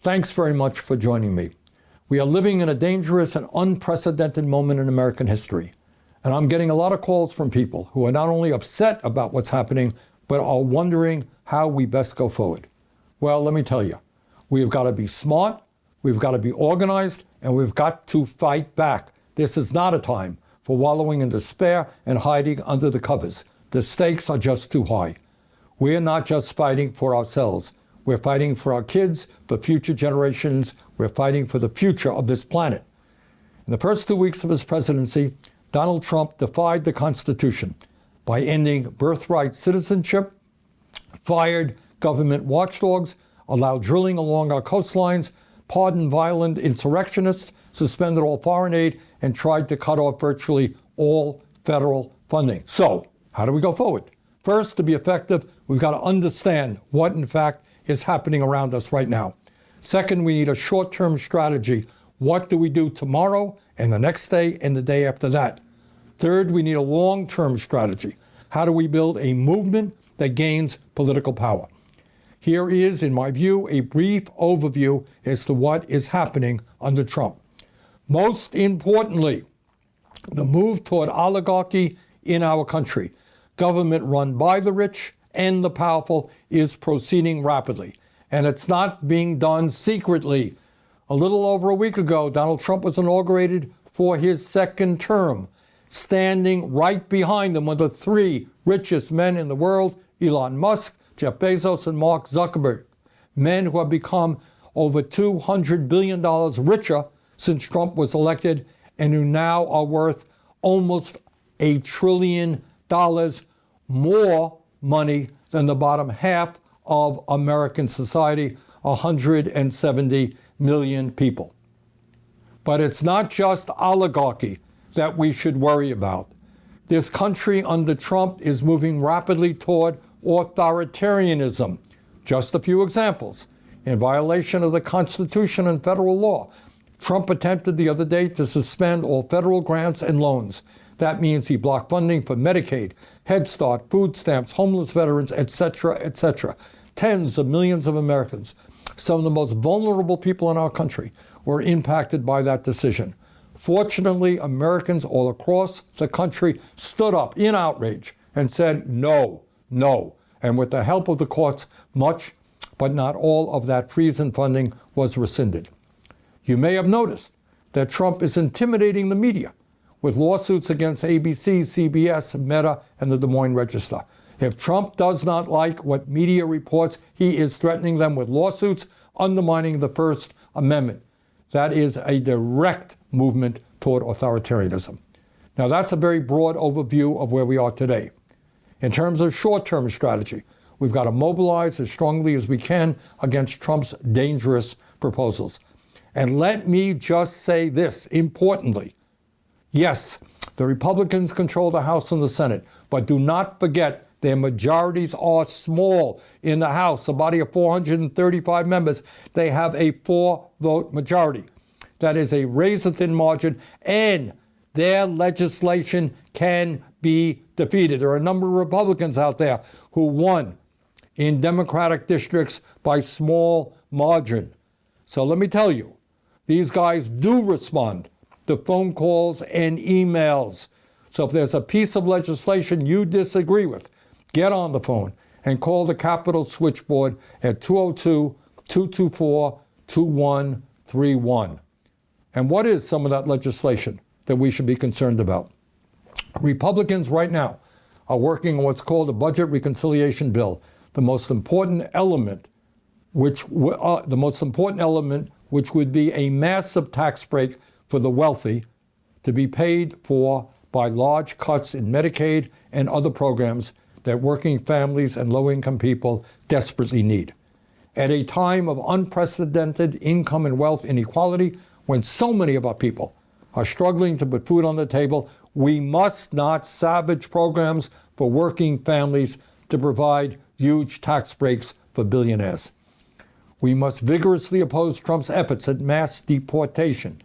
Thanks very much for joining me. We are living in a dangerous and unprecedented moment in American history. And I'm getting a lot of calls from people who are not only upset about what's happening, but are wondering how we best go forward. Well, let me tell you, we've got to be smart, we've got to be organized, and we've got to fight back. This is not a time for wallowing in despair and hiding under the covers. The stakes are just too high. We're not just fighting for ourselves. We're fighting for our kids, for future generations. We're fighting for the future of this planet. In the first 2 weeks of his presidency, Donald Trump defied the Constitution by ending birthright citizenship, fired government watchdogs, allowed drilling along our coastlines, pardoned violent insurrectionists, suspended all foreign aid, and tried to cut off virtually all federal funding. So, how do we go forward? First, to be effective, we've got to understand what, in fact, is happening around us right now. Second, we need a short-term strategy. What do we do tomorrow and the next day and the day after that? Third, we need a long-term strategy. How do we build a movement that gains political power? Here is, in my view, a brief overview as to what is happening under Trump. Most importantly, the move toward oligarchy in our country, government run by the rich and the powerful, is proceeding rapidly. And it's not being done secretly. A little over a week ago, Donald Trump was inaugurated for his second term. Standing right behind him were the three richest men in the world, Elon Musk, Jeff Bezos, and Mark Zuckerberg. Men who have become over $200 billion richer since Trump was elected and who now are worth almost $1 trillion more money than the bottom half of American society, 170 million people. But it's not just oligarchy that we should worry about. This country under Trump is moving rapidly toward authoritarianism. Just a few examples. In violation of the Constitution and federal law, Trump attempted the other day to suspend all federal grants and loans. That means he blocked funding for Medicaid, Head Start, food stamps, homeless veterans, etc., etc. Tens of millions of Americans, some of the most vulnerable people in our country, were impacted by that decision. Fortunately, Americans all across the country stood up in outrage and said, no, no. And with the help of the courts, much, but not all of that freeze in funding was rescinded. You may have noticed that Trump is intimidating the media with lawsuits against ABC, CBS, Meta, and the Des Moines Register. If Trump does not like what media reports, he is threatening them with lawsuits, undermining the First Amendment. That is a direct movement toward authoritarianism. Now, that's a very broad overview of where we are today. In terms of short-term strategy, we've got to mobilize as strongly as we can against Trump's dangerous proposals. And let me just say this, importantly. Yes, the Republicans control the House and the Senate, but do not forget their majorities are small. In the House, a body of 435 members, they have a 4-vote majority. That is a razor-thin margin, and their legislation can be defeated. There are a number of Republicans out there who won in Democratic districts by small margin. So let me tell you, these guys do respond to phone calls and emails. So if there's a piece of legislation you disagree with, get on the phone and call the Capitol switchboard at 202-224-2131. And what is some of that legislation that we should be concerned about? Republicans right now are working on what's called a budget reconciliation bill, the most important element which would be a massive tax break for the wealthy to be paid for by large cuts in Medicaid and other programs that working families and low-income people desperately need. At a time of unprecedented income and wealth inequality, when so many of our people are struggling to put food on the table, we must not savage programs for working families to provide huge tax breaks for billionaires. We must vigorously oppose Trump's efforts at mass deportation.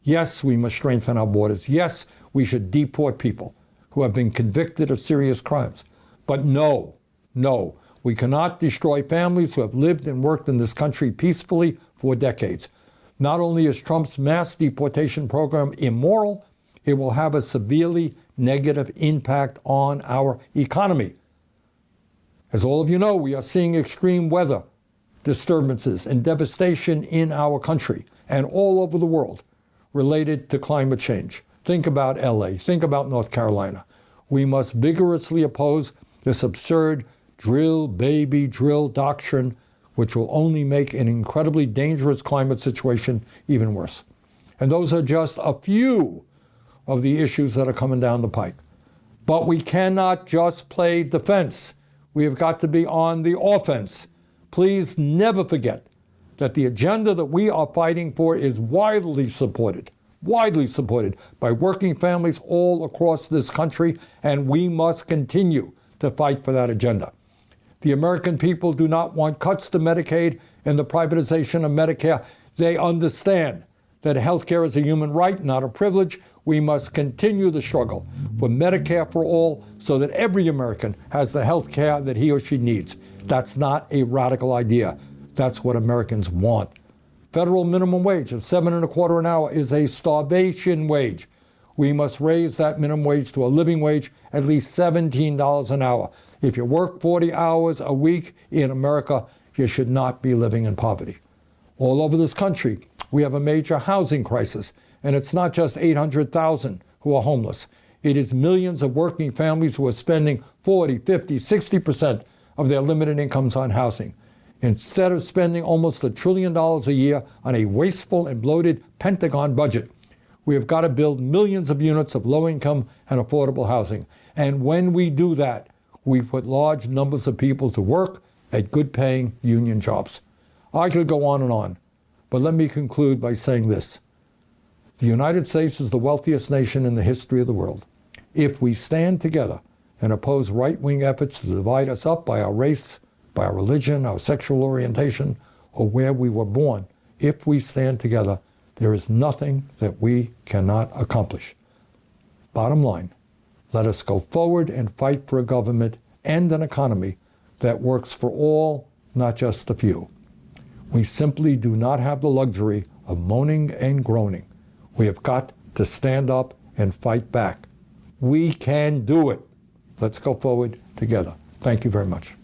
Yes, we must strengthen our borders. Yes, we should deport people who have been convicted of serious crimes. But no, We cannot destroy families who have lived and worked in this country peacefully for decades. Not only is Trump's mass deportation program immoral, it will have a severely negative impact on our economy. As all of you know, we are seeing extreme weather disturbances and devastation in our country and all over the world related to climate change. Think about LA, think about North Carolina. We must vigorously oppose this absurd drill, baby, drill doctrine, which will only make an incredibly dangerous climate situation even worse. And those are just a few of the issues that are coming down the pike. But we cannot just play defense. We have got to be on the offense. Please never forget that the agenda that we are fighting for is widely supported by working families all across this country, and we must continue to fight for that agenda. The American people do not want cuts to Medicaid and the privatization of Medicare. They understand that health care is a human right, not a privilege. We must continue the struggle for Medicare for all so that every American has the health care that he or she needs. That's not a radical idea. That's what Americans want. Federal minimum wage of $7.25 an hour is a starvation wage. We must raise that minimum wage to a living wage, at least $17 an hour. If you work 40 hours a week in America, you should not be living in poverty. All over this country, we have a major housing crisis, and it's not just 800,000 who are homeless. It is millions of working families who are spending 40, 50, 60% of their limited incomes on housing. Instead of spending almost $1 trillion a year on a wasteful and bloated Pentagon budget, we have got to build millions of units of low-income and affordable housing. And when we do that, we put large numbers of people to work at good-paying union jobs. I could go on, but let me conclude by saying this. The United States is the wealthiest nation in the history of the world. If we stand together and oppose right-wing efforts to divide us up by our race, by our religion, our sexual orientation, or where we were born, if we stand together, there is nothing that we cannot accomplish. Bottom line, let us go forward and fight for a government and an economy that works for all, not just the few. We simply do not have the luxury of moaning and groaning. We have got to stand up and fight back. We can do it. Let's go forward together. Thank you very much.